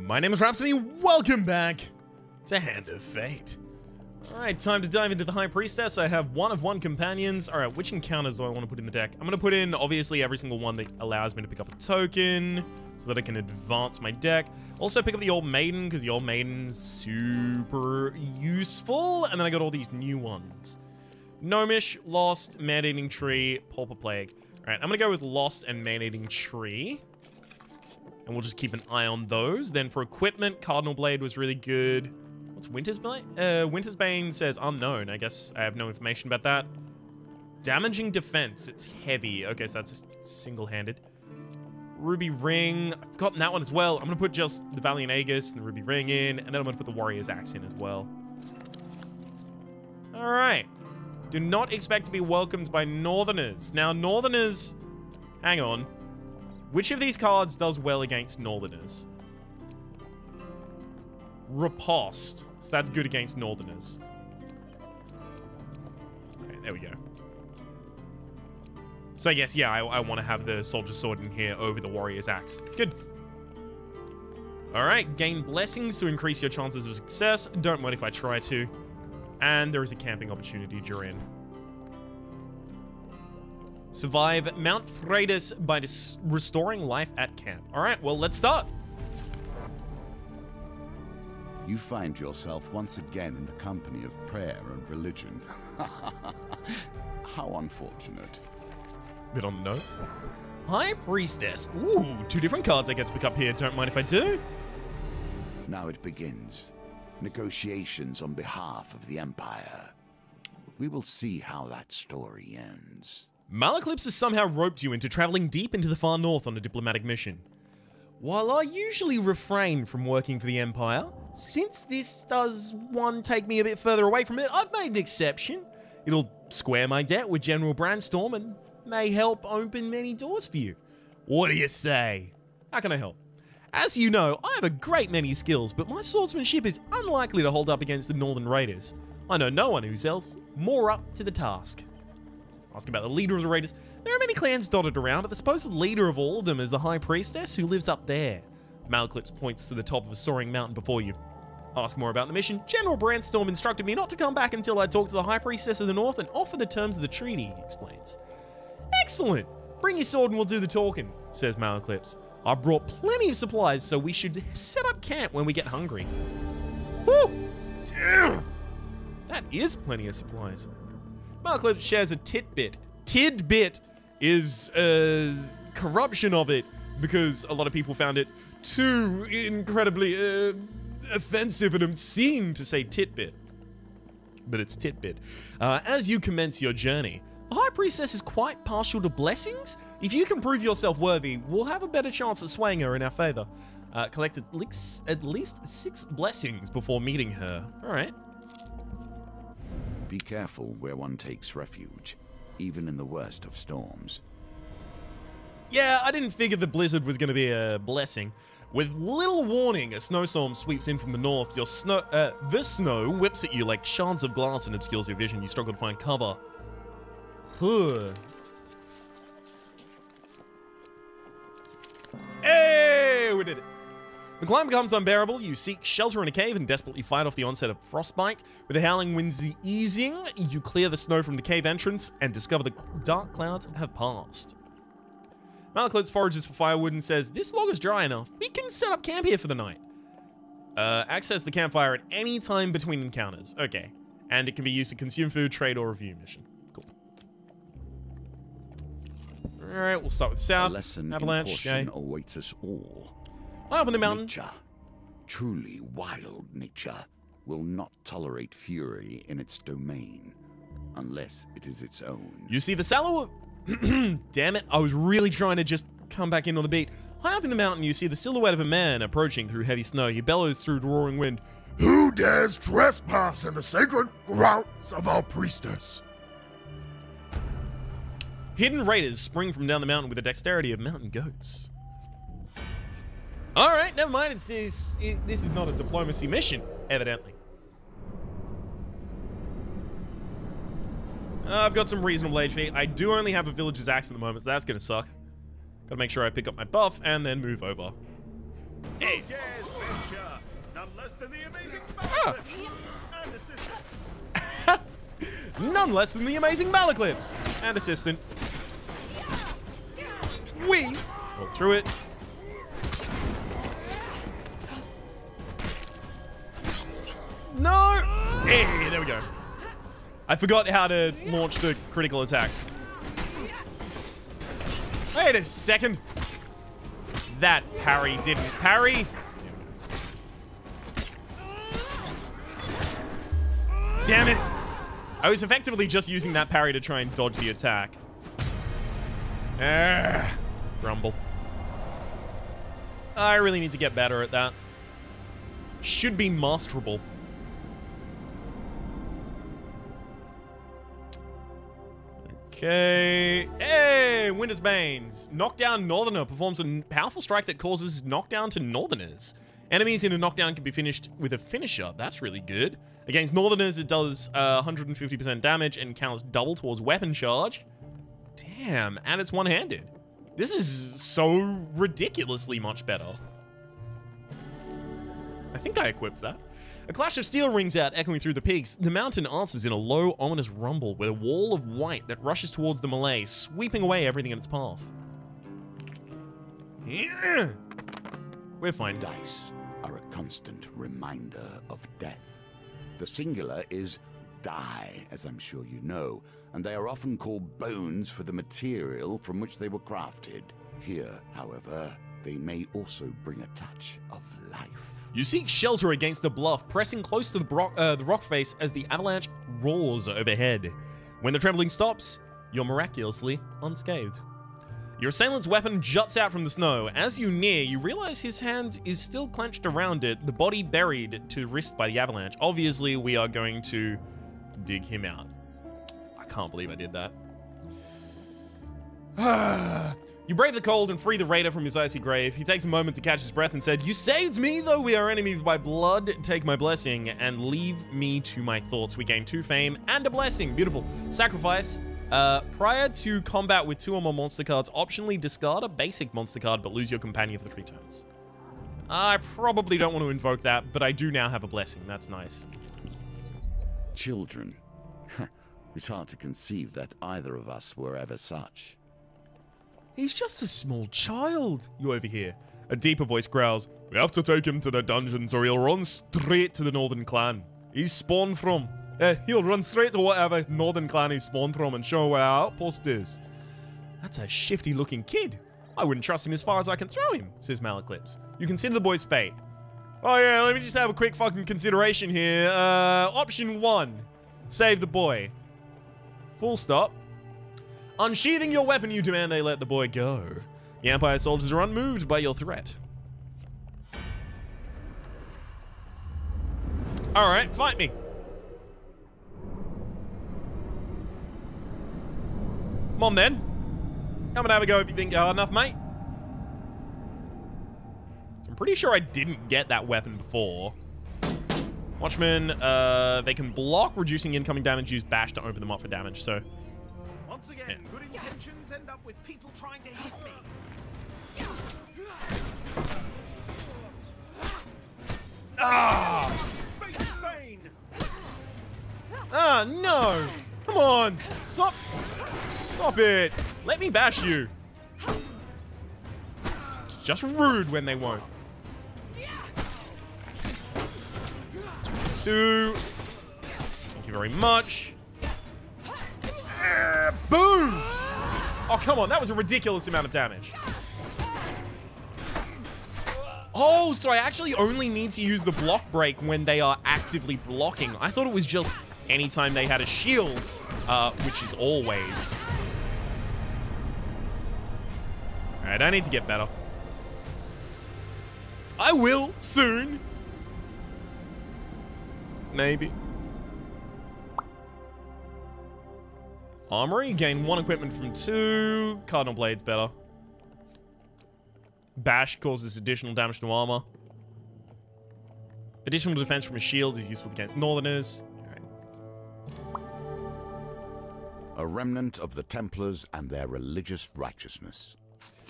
My name is Rhapsody, welcome back to Hand of Fate. Alright, time to dive into the High Priestess. I have one of one companions. Alright, which encounters do I want to put in the deck? I'm going to put in, obviously, every single one that allows me to pick up a token, so that I can advance my deck. Also pick up the Old Maiden, because the Old Maiden's super useful. And then I got all these new ones. Gnomish, Lost, Man-Eating Tree, Pauper Plague. Alright, I'm going to go with Lost and Man-Eating Tree. And we'll just keep an eye on those. Then for equipment, Cardinal Blade was really good. What's Winter's Bane? Winter's Bane says unknown. I guess I have no information about that. Damaging defense. It's heavy. Okay, so that's single-handed. Ruby Ring. I've forgotten that one as well. I'm going to put just the Valiant Aegis and the Ruby Ring in. And then I'm going to put the Warrior's Axe in as well. Alright. Do not expect to be welcomed by Northerners. Now, Northerners... Hang on. Which of these cards does well against Northerners? Riposte. So that's good against Northerners. Okay, there we go. So I guess, yeah, I want to have the Soldier Sword in here over the Warrior's Axe. Good. Alright, gain blessings to increase your chances of success. Don't mind if I try to. And there is a camping opportunity during. Survive Mount Priestess by restoring life at camp. Alright, well, let's start. You find yourself once again in the company of prayer and religion. How unfortunate. Bit on the nose. High Priestess. Ooh, two different cards I get to pick up here. Don't mind if I do. Now it begins. Negotiations on behalf of the Empire. We will see how that story ends. Malaclips has somehow roped you into traveling deep into the far north on a diplomatic mission. While I usually refrain from working for the Empire, since this does one take me a bit further away from it, I've made an exception. It'll square my debt with General Brandstorm and may help open many doors for you. What do you say? How can I help? As you know, I have a great many skills, but my swordsmanship is unlikely to hold up against the Northern Raiders. I know no one who's else more up to the task. Ask about the leader of the Raiders. There are many clans dotted around, but the supposed leader of all of them is the High Priestess, who lives up there. Malaclips points to the top of a soaring mountain before you. Ask more about the mission. General Brandstorm instructed me not to come back until I talk to the High Priestess of the North and offer the terms of the treaty, he explains. Excellent! Bring your sword and we'll do the talking, says Malaclips. I've brought plenty of supplies, so we should set up camp when we get hungry. Woo! Damn! That is plenty of supplies. Malaclips shares a tidbit. Tidbit is a corruption of it because a lot of people found it too incredibly offensive and obscene to say titbit. But it's titbit. As you commence your journey, the High Priestess is quite partial to blessings. If you can prove yourself worthy, we'll have a better chance at swaying her in our favor. Collect at least 6 blessings before meeting her. All right. Be careful where one takes refuge, even in the worst of storms. Yeah, I didn't figure the blizzard was going to be a blessing. With little warning, a snowstorm sweeps in from the north. This snow whips at you like shards of glass and obscures your vision. You struggle to find cover. Hey, we did it. The climb becomes unbearable. You seek shelter in a cave and desperately fight off the onset of frostbite. With the howling winds easing, you clear the snow from the cave entrance and discover the dark clouds have passed. Malaclips forages for firewood and says, this log is dry enough. We can set up camp here for the night. Access the campfire at any time between encounters. Okay. And it can be used to consume food, trade, or review mission. Cool. Alright, we'll start with south. A lesson Avalanche. in caution awaits us all. High up on the mountain. Nature, truly wild nature, will not tolerate fury in its domain, unless it is its own. You see the sallow... Damn it, I was really trying to just come back in on the beat. High up in the mountain, you see the silhouette of a man approaching through heavy snow. He bellows through the roaring wind. Who dares trespass in the sacred grounds of our priestess? Hidden raiders spring from down the mountain with the dexterity of mountain goats. Alright, never mind. This is not a diplomacy mission, evidently. I've got some reasonable HP. I do only have a villager's axe at the moment, so that's going to suck. Gotta make sure I pick up my buff and then move over. Hey. Dares venture, none less than the amazing Malaclips and assistant. None less than the amazing Malaclips and assistant. We roll through it. No! Hey, there we go. I forgot how to launch the critical attack. Wait a second. That parry didn't parry. Damn it. I was effectively just using that parry to try and dodge the attack. Grumble. I really need to get better at that. Should be masterable. Okay. Hey, Winter's Banes. Knockdown Northerner performs a powerful strike that causes knockdown to Northerners. Enemies in a knockdown can be finished with a finisher. That's really good. Against Northerners, it does 150% damage and counts double towards weapon charge. Damn, and it's one-handed. This is so ridiculously much better. I think I equipped that. A clash of steel rings out, echoing through the peaks. The mountain answers in a low, ominous rumble with a wall of white that rushes towards the Malay, sweeping away everything in its path. Yeah. We're fine. Dice are a constant reminder of death. The singular is die, as I'm sure you know, and they are often called bones for the material from which they were crafted. Here, however, they may also bring a touch of life. You seek shelter against a bluff, pressing close to the rock face as the avalanche roars overhead. When the trembling stops, you're miraculously unscathed. Your assailant's weapon juts out from the snow. As you near, you realize his hand is still clenched around it, the body buried to the wrist by the avalanche. Obviously, we are going to dig him out. I can't believe I did that. You brave the cold and free the raider from his icy grave. He takes a moment to catch his breath and said, "You saved me, though we are enemies by blood. Take my blessing and leave me to my thoughts." We gain 2 fame and a blessing. Beautiful. Sacrifice. Prior to combat with 2 or more monster cards, optionally discard a basic monster card, but lose your companion for 3 turns. I probably don't want to invoke that, but I do now have a blessing. That's nice. Children. It's hard to conceive that either of us were ever such. He's just a small child. You overhear. A deeper voice growls, "We have to take him to the dungeons or he'll run straight to the Northern Clan he's spawned from. He'll run straight to whatever Northern Clan he's spawned from and show where our outpost is." That's a shifty looking kid. I wouldn't trust him as far as I can throw him, says Malaclips. You consider the boy's fate. Oh yeah, let me just have a quick fucking consideration here. Option 1, save the boy. Full stop. Unsheathing your weapon, you demand they let the boy go. The Empire soldiers are unmoved by your threat. Alright, fight me. Come on then. Come and have a go if you think you're hard enough, mate. So I'm pretty sure I didn't get that weapon before. Watchmen, they can block, reducing incoming damage. Use bash to open them up for damage, so... Once again, good intentions end up with people trying to hit me. Ah! Face Bane! Ah, no! Come on! Stop! Stop it! Let me bash you! It's just rude when they won't. 2. Thank you very much. Boom! Oh, come on. That was a ridiculous amount of damage. Oh, so I actually only need to use the block break when they are actively blocking. I thought it was just anytime they had a shield, which is always. Alright, I need to get better. I will soon. Maybe. Armory, gain 1 equipment from 2. Cardinal Blade's better. Bash causes additional damage to armor. Additional defense from a shield is useful against Northerners. Right. A remnant of the Templars and their religious righteousness.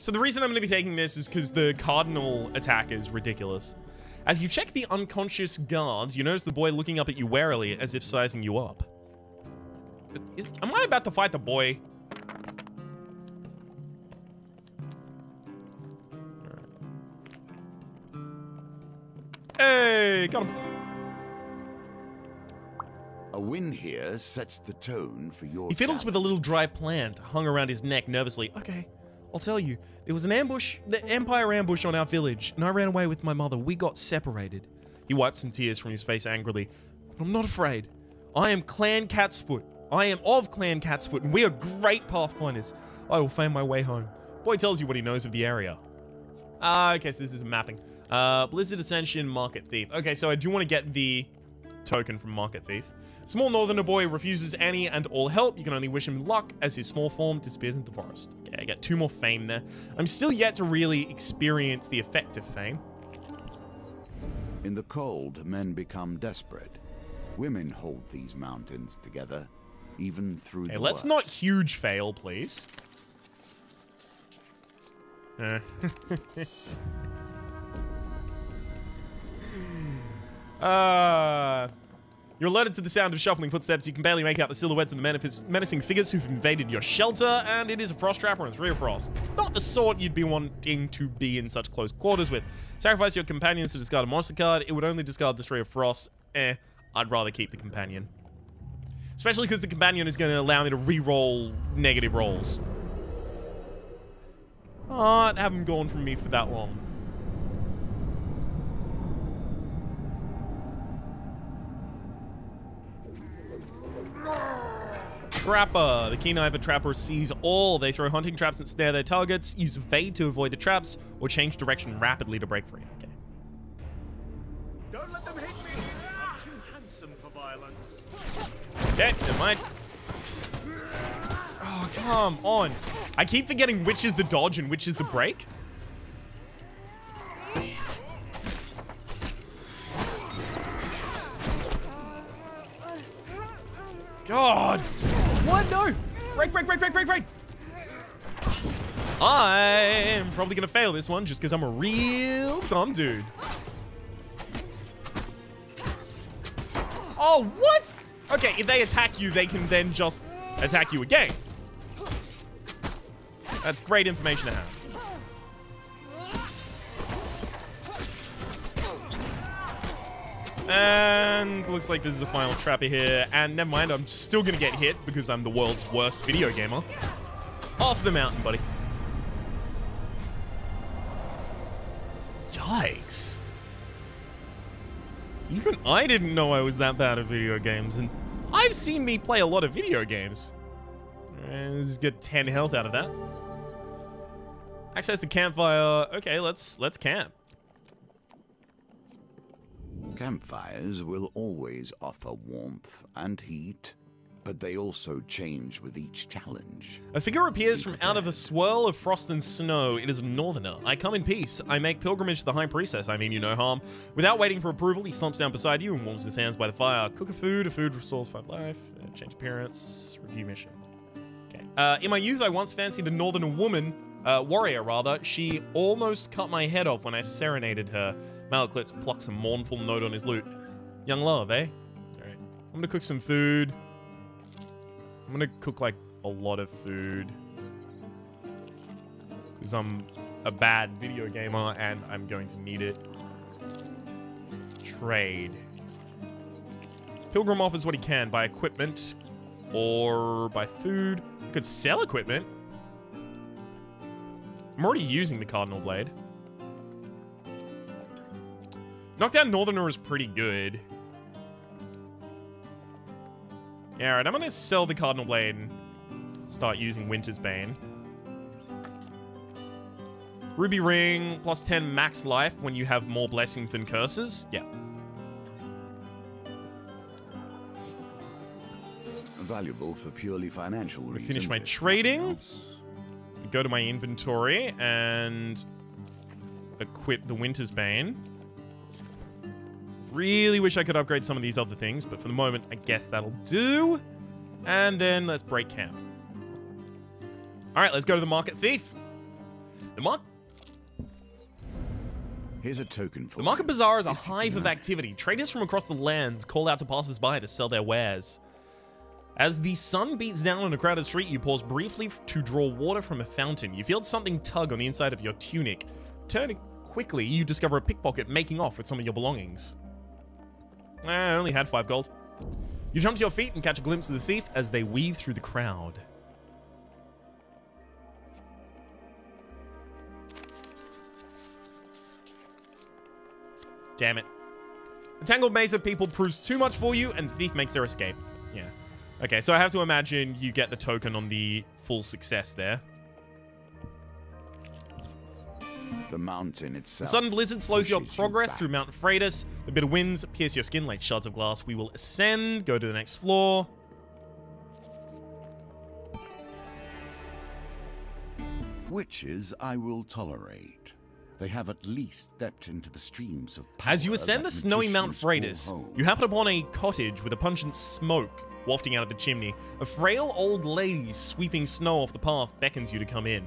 So the reason I'm going to be taking this is because the cardinal attack is ridiculous. As you check the unconscious guards, you notice the boy looking up at you warily as if sizing you up. Am I about to fight the boy? Hey, got him. A win here sets the tone for your He fiddles challenge. with a little dry plant hung around his neck nervously. Okay, I'll tell you. There was an ambush, the Empire ambush on our village, and I ran away with my mother. We got separated. He wipes some tears from his face angrily. But I'm not afraid. I am Clan Catsfoot. I am of Clan Catsfoot, and we are great pathfinders. I will find my way home. Boy tells you what he knows of the area. Okay, so this is mapping. Blizzard Ascension, Market Thief. Okay, so I do want to get the token from Market Thief. Small northerner boy refuses any and all help. You can only wish him luck as his small form disappears into the forest. Okay, I get 2 more fame there. I'm still yet to really experience the effect of fame. In the cold, men become desperate. Women hold these mountains together, even through Okay, the let's worst. not huge fail, please. You're alerted to the sound of shuffling footsteps. You can barely make out the silhouettes of the menacing figures who've invaded your shelter, and it is a frost trapper and 3 of frost. It's not the sort you'd be wanting to be in such close quarters with. Sacrifice your companions to discard a monster card. It would only discard the 3 of frost. I'd rather keep the companion. Especially because the companion is going to allow me to re-roll negative rolls. Can't have them gone from me for that long. Trapper. The keen eye of a trapper sees all. They throw hunting traps and snare their targets, use evade to avoid the traps, or change direction rapidly to break free. Okay. Don't let them hit me! I'm too handsome for violence. Okay, never mind. Oh, come on. I keep forgetting which is the dodge and which is the break. God. What? No. Break, break, break, break, break, break. I'm probably going to fail this one just because I'm a real dumb dude. Oh, what? Okay, if they attack you, they can then just attack you again. That's great information to have. And looks like this is the final trapper here. And never mind, I'm still going to get hit because I'm the world's worst video gamer. Off the mountain, buddy. Yikes. Even I didn't know I was that bad at video games, and I've seen me play a lot of video games. Let's get 10 health out of that. Access the campfire. Okay, let's camp. Campfires will always offer warmth and heat, but they also change with each challenge. A figure appears from out of a swirl of frost and snow. It is a northerner. I come in peace. I make pilgrimage to the High Priestess. I mean you no harm. Without waiting for approval, he slumps down beside you and warms his hands by the fire. Cook a food restores 5 life. Change appearance. Review mission. Okay. In my youth, I once fancied a northerner woman, warrior rather. She almost cut my head off when I serenaded her. Malaclips plucks a mournful note on his lute. Young love, eh? Alright. I'm gonna cook some food. I'm gonna cook, like, a lot of food. Because I'm a bad video gamer and I'm going to need it. Trade. Pilgrim offers what he can. Buy equipment. Or buy food. I could sell equipment. I'm already using the Cardinal Blade. Knockdown Northerner is pretty good. Yeah, alright, I'm gonna sell the Cardinal Blade and start using Winter's Bane. Ruby Ring, plus 10 max life when you have more blessings than curses. Yeah. Valuable for purely financial reasons. Finish my trading. Go to my inventory and equip the Winter's Bane. Really wish I could upgrade some of these other things, but for the moment, I guess that'll do. And then let's break camp. All right, let's go to the Market Thief. Here's a token for The Market you. Bazaar is a If you hive of like. activity. Traders from across the lands call out to passers-by to sell their wares. As the sun beats down on a crowded street, you pause briefly to draw water from a fountain. You feel something tug on the inside of your tunic. Turning quickly, you discover a pickpocket making off with some of your belongings. I only had 5 gold. You jump to your feet and catch a glimpse of the thief as they weave through the crowd. Damn it. The tangled maze of people proves too much for you, and the thief makes their escape. Yeah. Okay, so I have to imagine you get the token on the full success there. The mountain The itself. sudden blizzard slows your pushes you progress back. through Mount Priestess. The bitter winds pierce your skin like shards of glass. We will ascend, go to the next floor. Witches I will tolerate. They have at least stepped into the streams of power. As you ascend that the snowy Mount magicians call Priestess, home. you happen upon a cottage with a pungent smoke wafting out of the chimney. A frail old lady sweeping snow off the path beckons you to come in.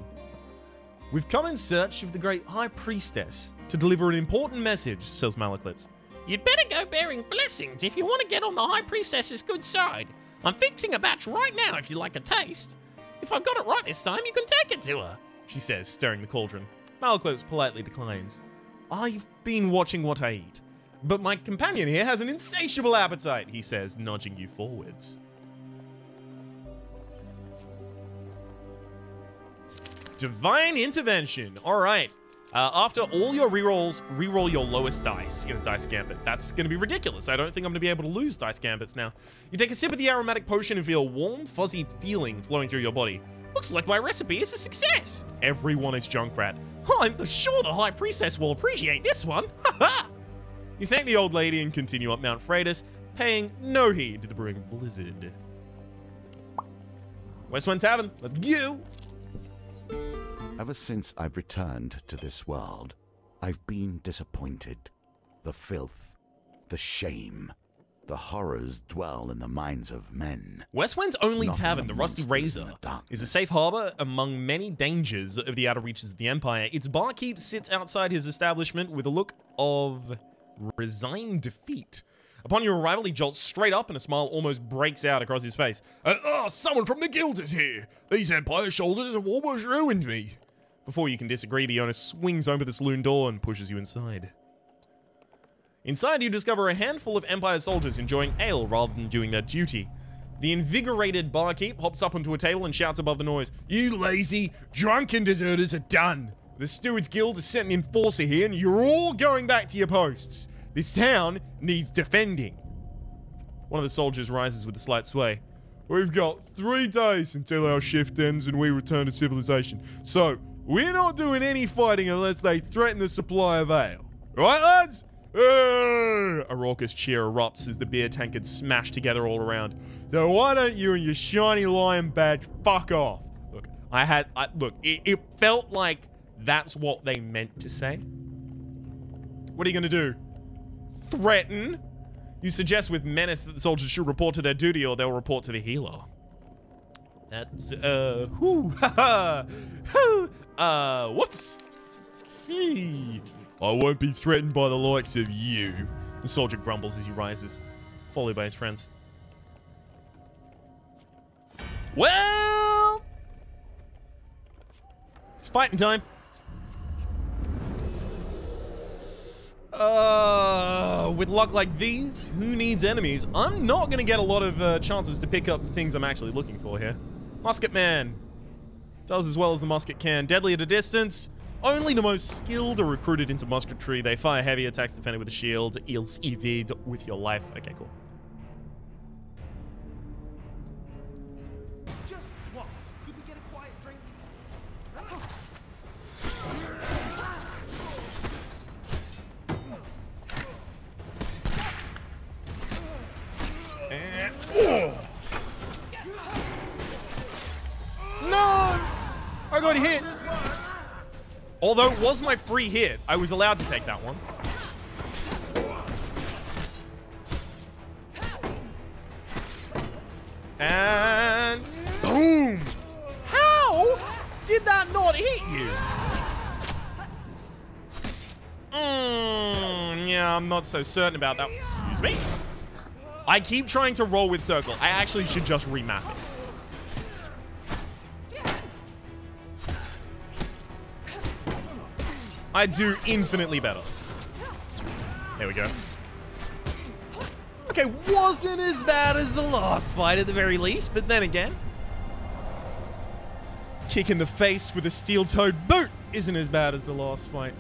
We've come in search of the great High Priestess to deliver an important message, says Malaclips. You'd better go bearing blessings if you want to get on the High Priestess's good side. I'm fixing a batch right now if you like a taste. If I got it right this time, you can take it to her, She says, stirring the cauldron. Malaclips politely declines. I've been watching what I eat, but my companion here has an insatiable appetite, he says, nudging you forwards. Divine Intervention. All right. After all your rerolls, reroll your lowest dice in a dice gambit. That's going to be ridiculous. I don't think I'm going to be able to lose dice gambits now. You take a sip of the aromatic potion and feel a warm, fuzzy feeling flowing through your body. Looks like my recipe is a success. Everyone is Junkrat. I'm sure the High Priestess will appreciate this one. Ha! You thank the old lady and continue up Mount Priestess, paying no heed to the brewing blizzard. Westwind Tavern, let's go. Ever since I've returned to this world, I've been disappointed. The filth, the shame, the horrors dwell in the minds of men. Westwind's only Nothing tavern, but the Rusty monsters in Razor, the darkness. is a safe harbor among many dangers of the outer reaches of the Empire. Its barkeep sits outside his establishment with a look of resigned defeat. Upon your arrival, he jolts straight up and a smile almost breaks out across his face. Someone from the guild is here. These Empire shoulders have almost ruined me. Before you can disagree, the owner swings open the saloon door and pushes you inside. Inside, you discover a handful of Empire soldiers enjoying ale rather than doing their duty. The invigorated barkeep hops up onto a table and shouts above the noise, You lazy, drunken deserters are done. The Stewards Guild has sent an enforcer here and you're all going back to your posts. This town needs defending. One of the soldiers rises with a slight sway. We've got 3 days until our shift ends and we return to civilization. So, we're not doing any fighting unless they threaten the supply of ale. Right, lads? A raucous cheer erupts as the beer tankards smash together all around. So why don't you and your shiny lion badge fuck off? Look, it felt like that's what they meant to say. What are you going to do? Threaten? You suggest with menace that the soldiers should report to their duty or they'll report to the healer. That's, whoops. I won't be threatened by the likes of you. The soldier grumbles as he rises, followed by his friends. Well, it's fighting time. With luck like these, who needs enemies? I'm not going to get a lot of chances to pick up the things I'm actually looking for here. Musket Man. Does as well as the musket can. Deadly at a distance. Only the most skilled are recruited into musketry. They fire heavy attacks defended with a shield. Ils evade with your life. Okay, cool. Just once, could we get a quiet drink? No! I got hit. Although it was my free hit, I was allowed to take that one. And boom! How did that not hit you? Yeah, I'm not so certain about that. Excuse me. I keep trying to roll with circle. I actually should just remap it. I do infinitely better. There we go. Okay, wasn't as bad as the last fight at the very least, but then again, kick in the face with a steel-toed boot isn't as bad as the last fight.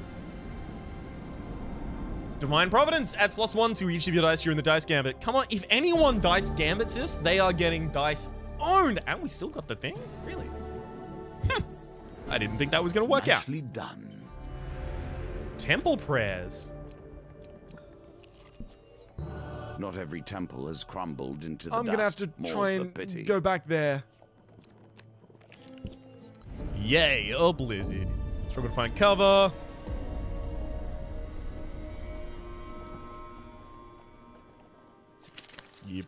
Divine Providence adds +1 to each of your dice during the Dice Gambit. Come on, if anyone Dice Gambits this, they are getting dice owned. And we still got the thing? Really? I didn't think that was going to work out. Nicely done. Temple prayers. Not every temple has crumbled into the I'm gonna have dust. to try and go back there. Yay, a blizzard. Struggle to find cover. Yep.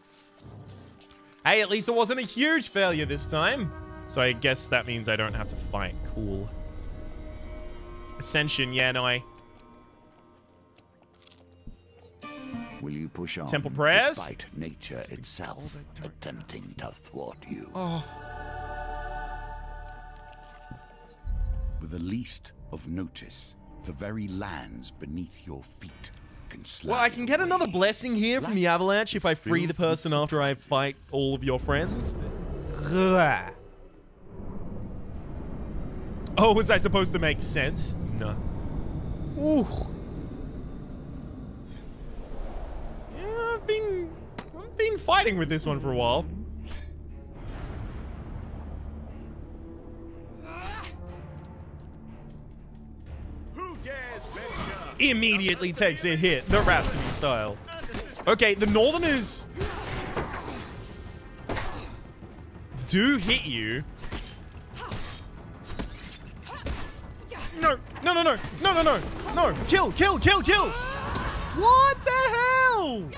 Hey, at least it wasn't a huge failure this time. So I guess that means I don't have to fight. Cool. Ascension, yeah, no, Will you push on? Temple prayers? Despite nature itself attempting to thwart you. Oh, With the least of notice, the very lands beneath your feet can slide. Well, I can get another away. blessing here from the avalanche if I free the person after I fight all of your friends. Ugh. Oh, was I supposed to make sense? No. Ooh. Yeah, I've been fighting with this one for a while. Who dares venture? Immediately takes a hit, the Rhapsody style. Okay, the Northerners do hit you. No, no, no, no, no, no, no, no. Kill, kill, kill, kill. What the hell?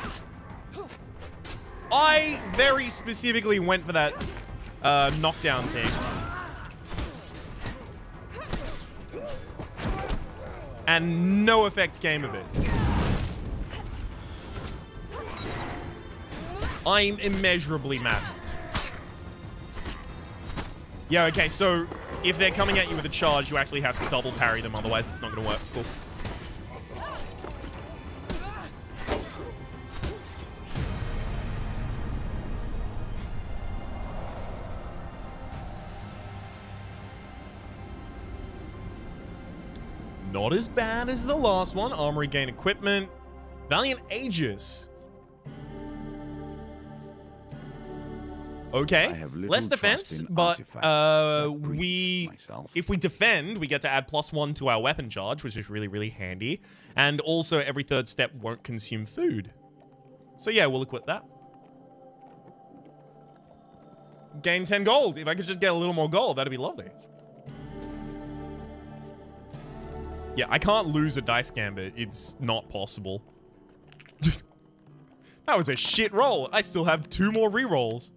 I very specifically went for that knockdown thing. And no effect came of it. I'm immeasurably maddened. Yeah, okay, so if they're coming at you with a charge, you actually have to double parry them, otherwise it's not going to work. Cool. Not as bad as the last one. Armory gain equipment. Valiant Aegis. Okay, I have little less trust defense, in but artifacts that breathe myself. if we defend, we get to add +1 to our weapon charge, which is really, really handy. And also, every third step won't consume food. So yeah, we'll equip that. Gain 10 gold. If I could just get a little more gold, that'd be lovely. Yeah, I can't lose a dice gambit. It's not possible. That was a shit roll. I still have 2 more rerolls.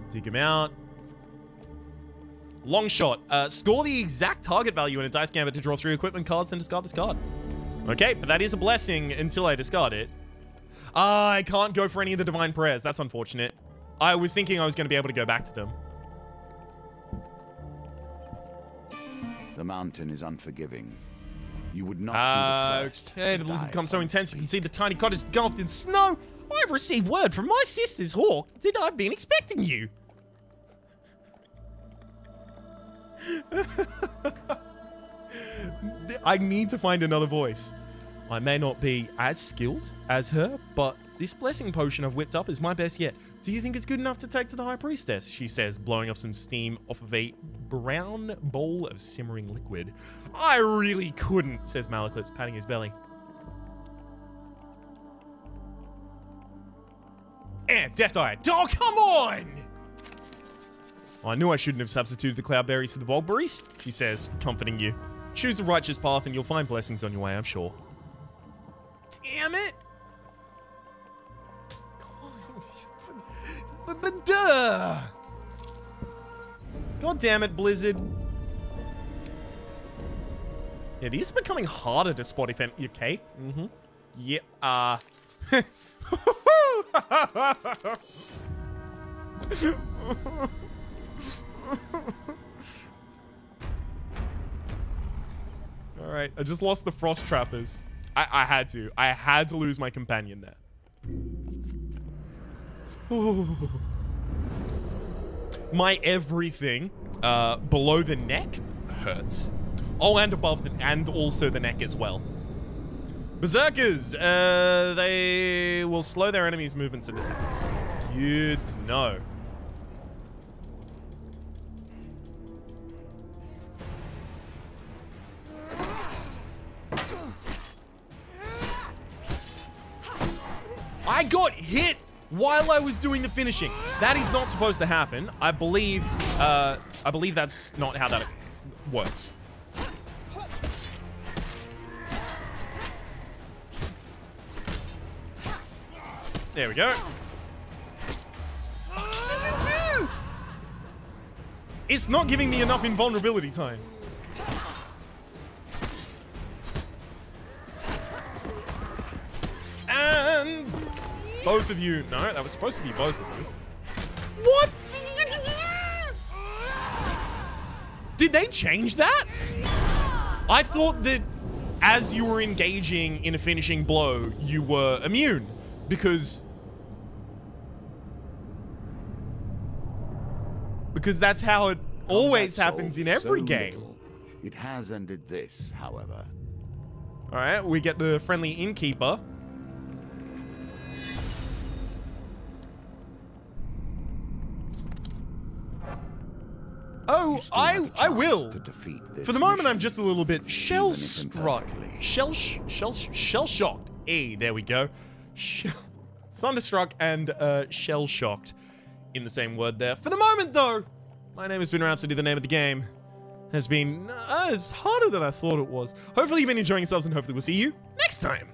Dig him out. Long shot. Score the exact target value in a dice gambit to draw 3 equipment cards, then discard this card. Okay, but that is a blessing until I discard it. I can't go for any of the divine prayers. That's unfortunate. I was thinking I was going to be able to go back to them. The mountain is unforgiving. You would not be the first. Okay, the blizzard becomes so intense you can see the tiny cottage engulfed in snow. I've received word from my sister's hawk that I've been expecting you. I need to find another voice. I may not be as skilled as her, but this blessing potion I've whipped up is my best yet. Do you think it's good enough to take to the High Priestess? She says, blowing off some steam off of a brown bowl of simmering liquid. I really couldn't, says Malaclips, patting his belly. Death Eye. Oh, come on! I knew I shouldn't have substituted the cloudberries for the bogberries, she says, comforting you. Choose the righteous path and you'll find blessings on your way, I'm sure. Damn it! But duh! God damn it, Blizzard. Yeah, these are becoming harder to spot if you're okay. Mm-hmm. Yeah, Alright, I just lost the frost trappers. I had to. I had to lose my companion there. My everything below the neck hurts. Oh, and above and also the neck as well. Berserkers, they will slow their enemies' movements and attacks. Good to know. I got hit while I was doing the finishing. That is not supposed to happen. I believe that's not how that works. There we go. It's not giving me enough invulnerability time. And both of you. No, that was supposed to be both of you. What? Did they change that? I thought that as you were engaging in a finishing blow, you were immune. Because that's how it always happens in every game. Little. It has ended this, however. All right, we get the friendly innkeeper. Oh, I will. For the moment, I'm just a little bit shell-struck. Shell-shocked. Hey, there we go. Thunderstruck and shell-shocked in the same word there. For the moment, though, my name has been Rhapsody. The name of the game has been it's harder than I thought it was. Hopefully, you've been enjoying yourselves, and hopefully, we'll see you next time.